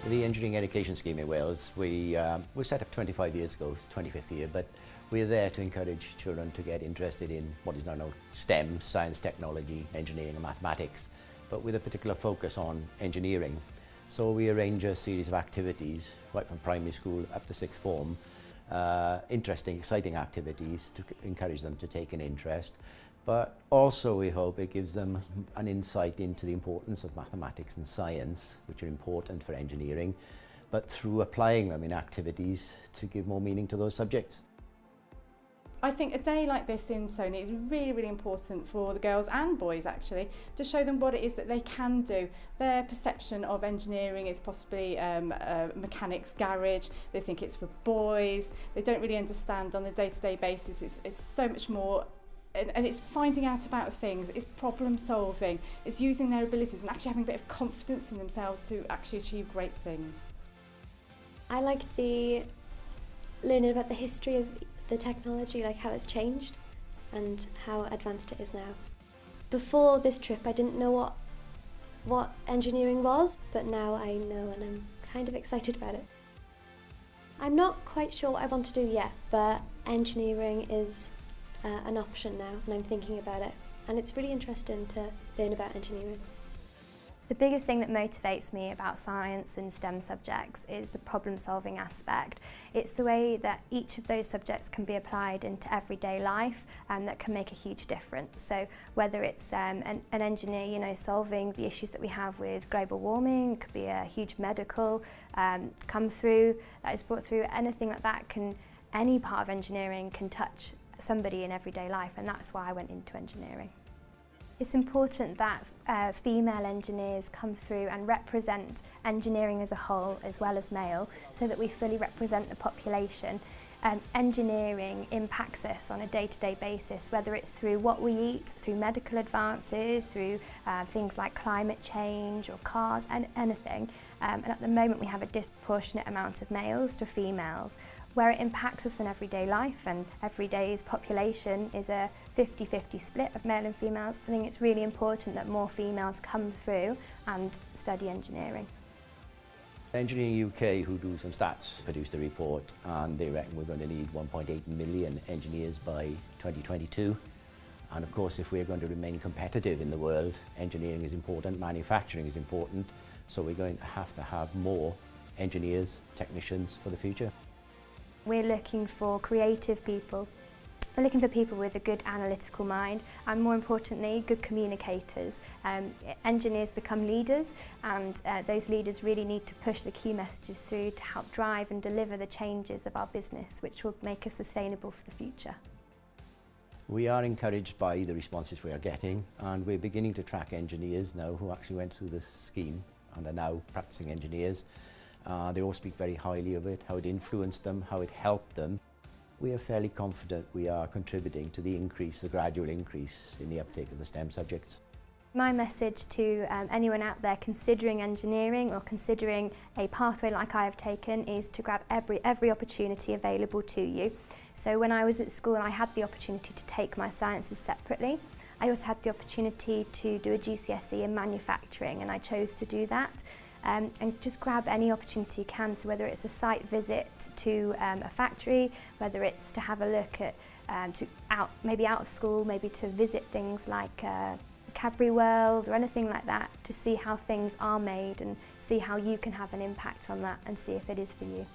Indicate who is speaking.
Speaker 1: The engineering education scheme in Wales, we set up 25 years ago, 25th year, but we're there to encourage children to get interested in what is now known STEM, science, technology, engineering and mathematics, but with a particular focus on engineering. So we arrange a series of activities right from primary school up to sixth form, interesting, exciting activities to encourage them to take an interest. But also we hope it gives them an insight into the importance of mathematics and science, which are important for engineering, but through applying them in activities to give more meaning to those subjects.
Speaker 2: I think a day like this in SONY is really, really important for the girls and boys actually, to show them what it is that they can do. Their perception of engineering is possibly a mechanic's garage. They think it's for boys. They don't really understand on a day-to-day basis. It's so much more. And it's finding out about things, it's problem solving, it's using their abilities and actually having a bit of confidence in themselves to actually achieve great things.
Speaker 3: I like the learning about the history of the technology, like how it's changed and how advanced it is now. Before this trip I didn't know what engineering was, but now I know and I'm kind of excited about it. I'm not quite sure what I want to do yet, but engineering is an option now and I'm thinking about it, and it's really interesting to learn about engineering.
Speaker 4: The biggest thing that motivates me about science and STEM subjects is the problem-solving aspect. It's the way that each of those subjects can be applied into everyday life and that can make a huge difference. So whether it's an engineer, solving the issues that we have with global warming, it could be a huge medical come through that is brought through, anything like that any part of engineering can touch somebody in everyday life, and that's why I went into engineering. It's important that female engineers come through and represent engineering as a whole as well as male, so that we fully represent the population. Engineering impacts us on a day-to-day basis, whether it's through what we eat, through medical advances, through things like climate change or cars, and anything. And at the moment we have a disproportionate amount of males to females. Where it impacts us in everyday life, and every day's population is a 50-50 split of male and females, I think it's really important that more females come through and study engineering.
Speaker 1: Engineering UK, who do some stats, produced a report and they reckon we're going to need 1.8 million engineers by 2022. And of course, if we're going to remain competitive in the world, engineering is important, manufacturing is important, so we're going to have more engineers, technicians for the future.
Speaker 4: We're looking for creative people. We're looking for people with a good analytical mind and, more importantly, good communicators. Engineers become leaders, and those leaders really need to push the key messages through to help drive and deliver the changes of our business, which will make us sustainable for the future.
Speaker 1: We are encouraged by the responses we are getting, and we're beginning to track engineers now who actually went through the scheme and are now practicing engineers. They all speak very highly of it, how it influenced them, how it helped them. We are fairly confident we are contributing to the gradual increase in the uptake of the STEM subjects.
Speaker 4: My message to anyone out there considering engineering or considering a pathway like I have taken is to grab every opportunity available to you. So when I was at school, I had the opportunity to take my sciences separately. I also had the opportunity to do a GCSE in manufacturing, and I chose to do that. And just grab any opportunity you can, so whether it's a site visit to a factory, whether it's to have a look at, maybe out of school, maybe to visit things like Cadbury World or anything like that, to see how things are made and see how you can have an impact on that and see if it is for you.